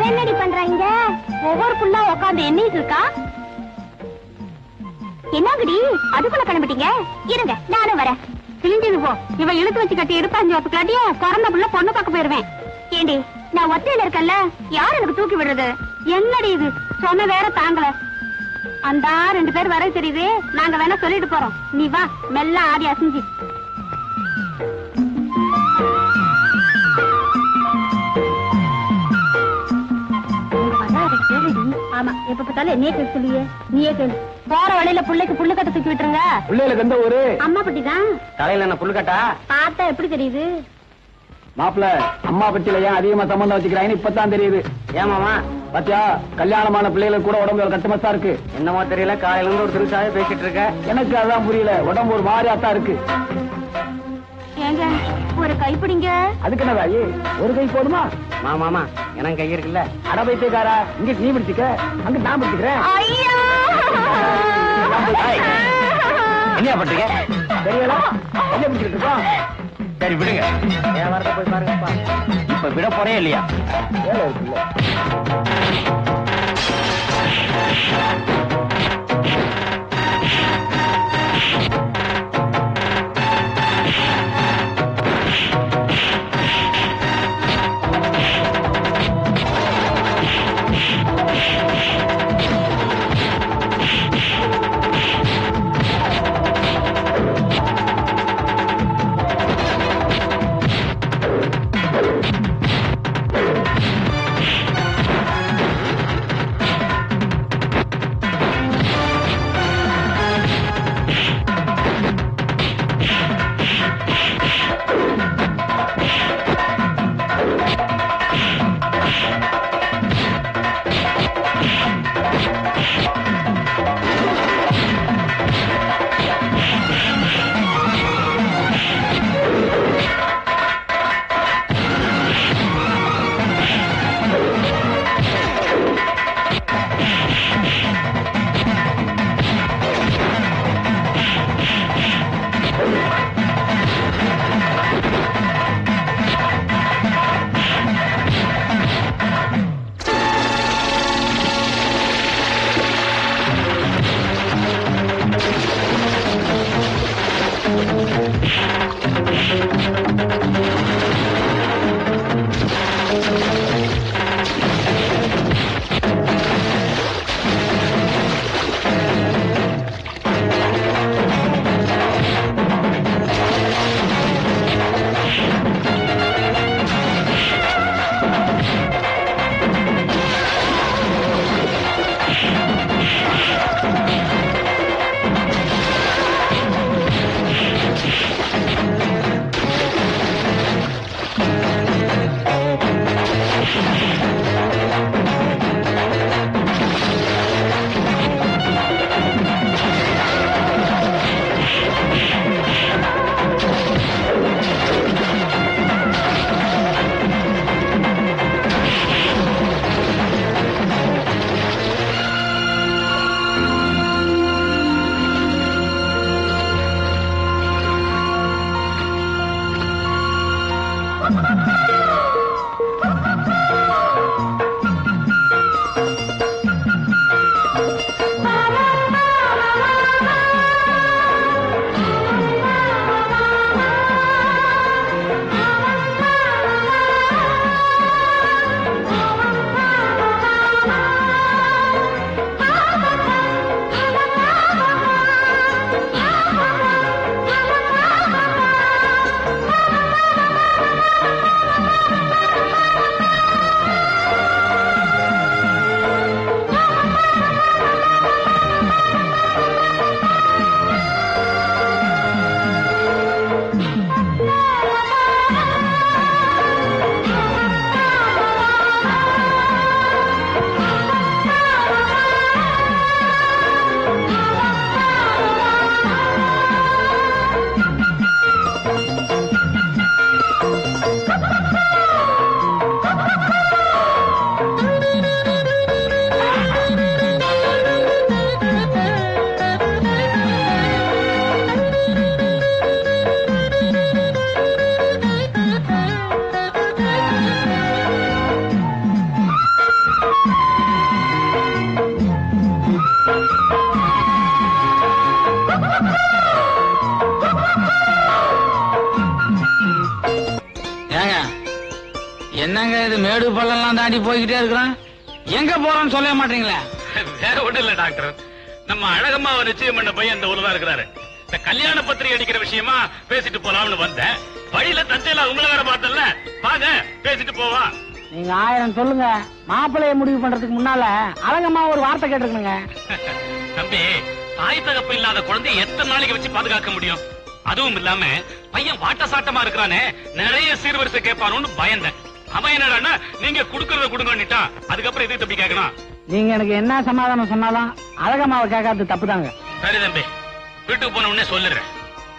என்னடி பண்றாங்க? ஒவ்வொரு புள்ளா உட்காந்து எண்ணிட்டு இருக்கா. என்னங்கடி அதுக்குள்ள கிளம்பிட்டீங்க? இருங்க நானும் வரேன். கிழிஞ்சது போ. இவ இழுத்து வச்சு கட்டி எடுப்பாஞ்சு ஒத்துக்கலாட்டியும் குறந்த புள்ள பொண்ணு பார்க்க போயிருவேன். ஏண்டி நான் ஒத்தையில இருக்கல, யார் எனக்கு தூக்கி விடுறது? என்னடி இது சொன்ன வேற தாங்கல. அந்த 2 பேர் வர தெரியுது. நாங்க வேணா சொல்லிட்டு போறோம். நீ வா மெல்ல ஆடி அசைஞ்சு. ஆமா எப்ப பார்த்தாலும் என்னையே கேட்க சொல்லியே. நீயே கேளு. போற வழியில புள்ளைக்கு புல்லு கட்ட தூக்கி விட்டுருங்க. பிள்ளைகளுக்கு எந்த ஊரு? அம்மா பட்டி தான். தலையில என்ன புல்லு கட்டா? பார்த்தா எப்படி தெரியுது? மாப்பிள்ள அம்மா பட்டியில ஏன் அதிகமா சம்பந்தம் வச்சுக்கிறாங்கன்னு இப்பதான் தெரியுது. ஏமாமா பாத்தியா, கல்யாணமான பிள்ளைகளுக்கு கூட உடம்பு கட்டமஸ்தா இருக்கு. என்னமோ தெரியல, காலையில இருந்து ஒரு திருச்சாவே பேசிட்டு இருக்க. எனக்கு அதான் புரியல, உடம்பு ஒரு மாதிரியாத்தான் இருக்கு. ஏங்க ஒரு கை பிடிங்க. அதுக்கு என்ன தாயி, ஒரு கை போதுமா? மாமா எனக்கு கை இருக்குல்ல. அட பைத்தியக்காரா, இங்க நீ பிடிச்சுக்க, அங்க நான் பிடிச்சுக்கிறேன். என்ன பண்றீங்க தெரியல, என்ன பிடிச்சிட்டு இருக்கோம். சரி விடுங்க, என் வரத போய் பாருங்கப்பா. இப்ப விட போறே இல்லையா? வேலை இருக்குல்ல. என்னங்க இது மேடு பள்ளம் தாண்டி போய்கிட்டே இருக்கிறான். எங்க போறோம்னு சொல்ல மாட்டீங்களா? வேற ஒண்ணு இல்ல டாக்டர், நம்ம அழகம்மாவை நிச்சயம் பண்ண பையன் இந்த ஊர்ல இருக்கிறாரு. இந்த கல்யாண பத்திரிகை அடிக்கிற விஷயமா பேசிட்டு போலாம்னு வந்தேன். வழியில தஞ்சையில உங்களை வேற பார்த்தல, வாங்க பேசிட்டு போவா. நீங்க 1000 சொல்லுங்க, மாப்பிள்ளைய முடிவு பண்றதுக்கு முன்னால அழகம்மா ஒரு வார்த்தை கேட்டிருக்கணுங்க. தம்பி, தாய் தகப்பு இல்லாத குழந்தை எத்தனை நாளைக்கு வச்சு பாதுகாக்க முடியும்? அதுவும் இல்லாம பையன் வாட்ட சாட்டமா இருக்கிறானே, நிறைய சீர்வரிசை கேட்பானு பயந்தேன். அவன் என்னடா நீங்க குடுக்கறத குடுங்கன்னுட்டா, அதுக்கப்புறம் எதுக்கு தம்பி கேட்கணும்? நீங்க எனக்கு என்ன சமாதானம் சொன்னாலும் அழகம்மாவை கேட்காது தப்புதாங்க. சரி தம்பி, வீட்டுக்கு போன உடனே சொல்லுறேன்.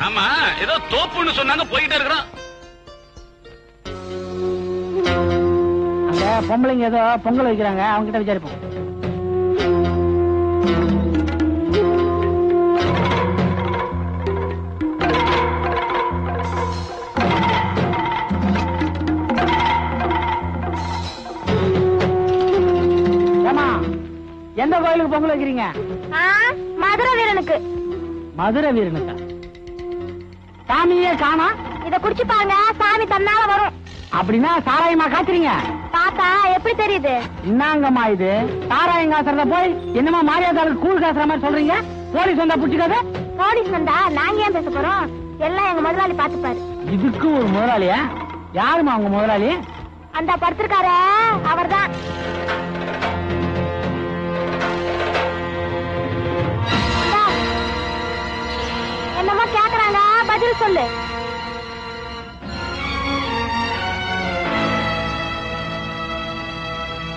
ஆமா, ஏதோ தோப்புன்னு சொன்னாங்க, போயிட்டே இருக்கிறோம். அங்க பொம்பளைங்க ஏதோ பொங்கல் வைக்கிறாங்க, அவங்க கிட்ட விசாரிப்போம். எந்த கோயிலுக்கு பொங்கல் வைக்கிறீங்க? மதுரை வீரனுக்கு. மதுரை வீரனுக்கா? சாமியே காணா. இத குடிச்சு பாருங்க, சாமி தன்னால வரும். அப்படின்னா சாராயமா காத்துறீங்க? பாத்தா எப்படி தெரியுது? என்னங்கம்மா இது? சாராயம் காசுறத போய் என்னமா மாரியாதாளுக்கு கூழ் காசுற மாதிரி சொல்றீங்க? போலீஸ் வந்தா புடிச்சுக்காது? போலீஸ் வந்தா நாங்க ஏன் பேச போறோம்? எல்லாம் எங்க முதலாளி பாத்துப்பாரு. இதுக்கு ஒரு முதலாளியா? யாருமா உங்க முதலாளி? அந்த படுத்திருக்காரு, அவர்தான். என்னமோ கேக்குறாங்க, பதில் சொல்லு.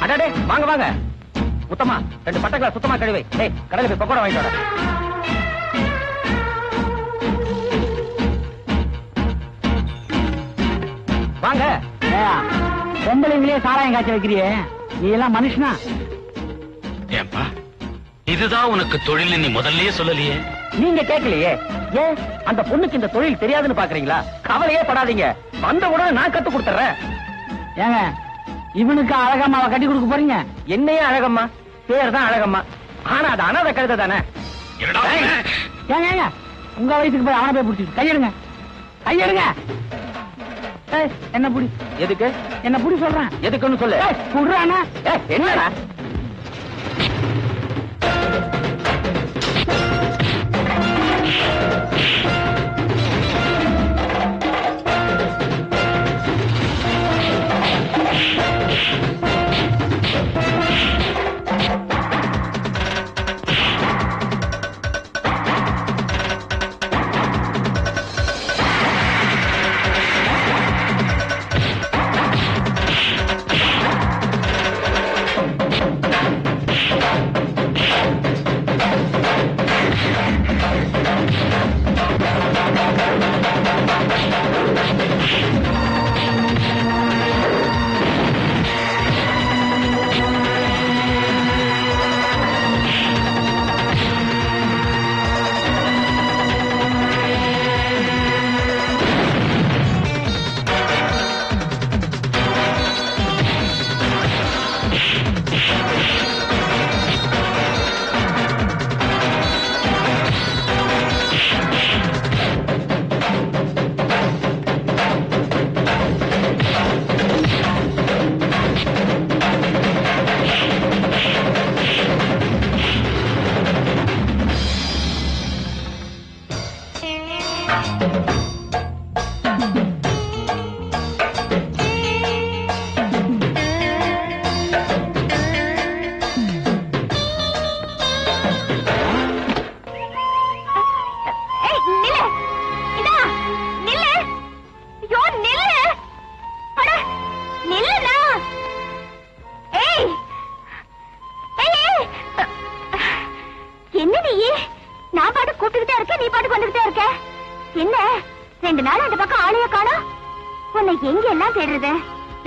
அடடே, வாங்க வாங்க. முத்தமா 2 பட்டை சுத்தமா கழுவை. டேய், கடையில போய் பக்கோடா வாங்கிட்டு வர. வாங்க. பொம்பளைங்களே சாராயம் காய்ச்சி வைக்கிறியே, நீ எல்லாம் மனுஷனா? ஏன்பா, இதுதான் உனக்கு தொழில் நீ முதல்லயே சொல்லலையே? நீங்க கேட்கலையே. ஏன் அந்த பொண்ணுக்கு இந்த தொழில் தெரியாதுன்னு பாக்குறீங்களா? கவலையே படாதீங்க, வந்த உடனே நான் கத்து கொடுத்துறேன். ஏங்க, இவனுக்கு அழகம்மாவை கட்டி கொடுக்க போறீங்க? என்னையே அழகம்மா, பேர் தான் அழகம்மா, ஆனா அது அனாதை கழுதை தானே. ஏங்க, உங்க வயசுக்கு போய் அவனை போய் பிடிச்சிட்டு கையெடுங்க, கையெடுங்க. என்ன புடி? எதுக்கு என்ன புடி சொல்றேன்? எதுக்குன்னு சொல்லு. புடுறானா? என்னடா?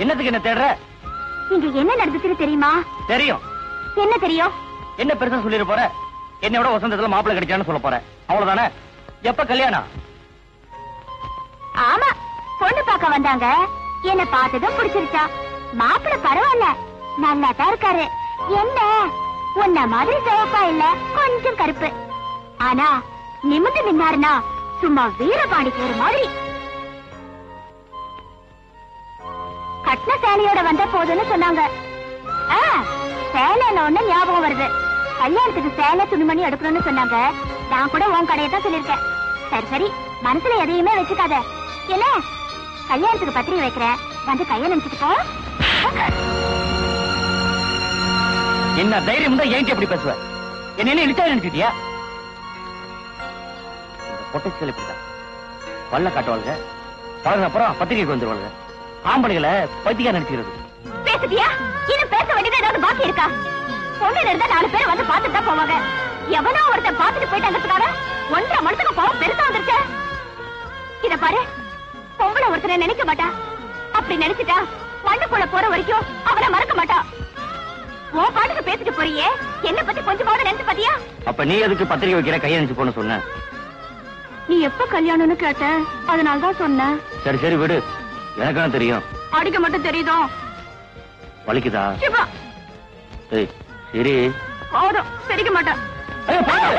என்னத்துக்கு என்ன தேடுற? இங்க என்ன நடந்துச்சு தெரியுமா? தெரியும். என்ன தெரியும்? என்ன பெருசா சொல்லிட போற? என்னோட வசந்தத்துல மாப்பிள்ளை கிடைச்சான்னு சொல்ல போற, அவ்வளவுதானே? எப்ப கல்யாணம்? ஆமா, பொண்ணு பார்க்க வந்தாங்க. என்ன பார்த்ததும் பிடிச்சிருச்சா. மாப்பிள்ளை பரவாயில்ல, நல்லா தான் இருக்காரு. என்ன உன்ன மாதிரி சிவப்பா இல்ல, கொஞ்சம் கருப்பு. ஆனா நிமிந்து நின்னாருன்னா சும்மா வீரபாண்டிக்கு ஒரு மாதிரி. கட்டின சேலையோட வந்த போதுன்னு சொன்னாங்க. சேலைன்னு ஒண்ணு ஞாபகம் வருது. கல்யாணத்துக்கு சேலை துணிமணி எடுக்கணும்னு சொன்னாங்க. நான் கூட உன் கடையை தான் சொல்லிருக்கேன். சரி சரி, மனசுல எதையுமே வச்சுக்காத. என்ன கல்யாணத்துக்கு பத்திரிகை வைக்கிறேன், வந்து கைய நினைச்சிட்டு போ. என்ன தைரியம் தான் ஏன் எப்படி பேசுவ? என்ன இழுத்தா நினைச்சிட்டியா? இந்த பொட்டச்சிகள் இப்படிதான் பல்ல காட்டுவாங்க, பழகின அப்புறம் பத்திரிகைக்கு வந்துருவாங்க. ஆம்பளைகளை பத்திரிகை நினைச்சுக்கிறது. பேசுட்டியா? இன்னும் பேச வேண்டியது ஏதாவது பாக்கி இருக்கா? பொண்ணுல இருந்தா 4 பேர் வந்து பாத்துட்டு தான் போவாங்க. எவனோ ஒருத்தன் பாத்துட்டு போயிட்டாங்கிறதுக்காக 1.5 மனுஷனுக்கு போக பெருசா வந்துருச்சு. இத பாரு, பொம்பளை ஒருத்தனை நினைக்க மாட்டா. அப்படி நினைச்சிட்டா மண்ணுக்குள்ள போற வரைக்கும் அவனை மறக்க மாட்டா. உன் பாட்டுக்கு பேசிட்டு போறியே, என்ன பத்தி கொஞ்சமாவது நினைச்சு பாத்தியா? அப்ப நீ எதுக்கு பத்திரிகை வைக்கிற, கையை நினைச்சு போன சொன்ன? நீ எப்ப கல்யாணம்னு கேட்ட, அதனாலதான் சொன்ன. சரி சரி விடு, எனக்கு தெரியும். அடிக்க மட்டும் தெரியுதோ? வலிக்குதா? சிவா, சரி சரி போதும், சிரிக்க மாட்டேன். ஐயோ, பாரு.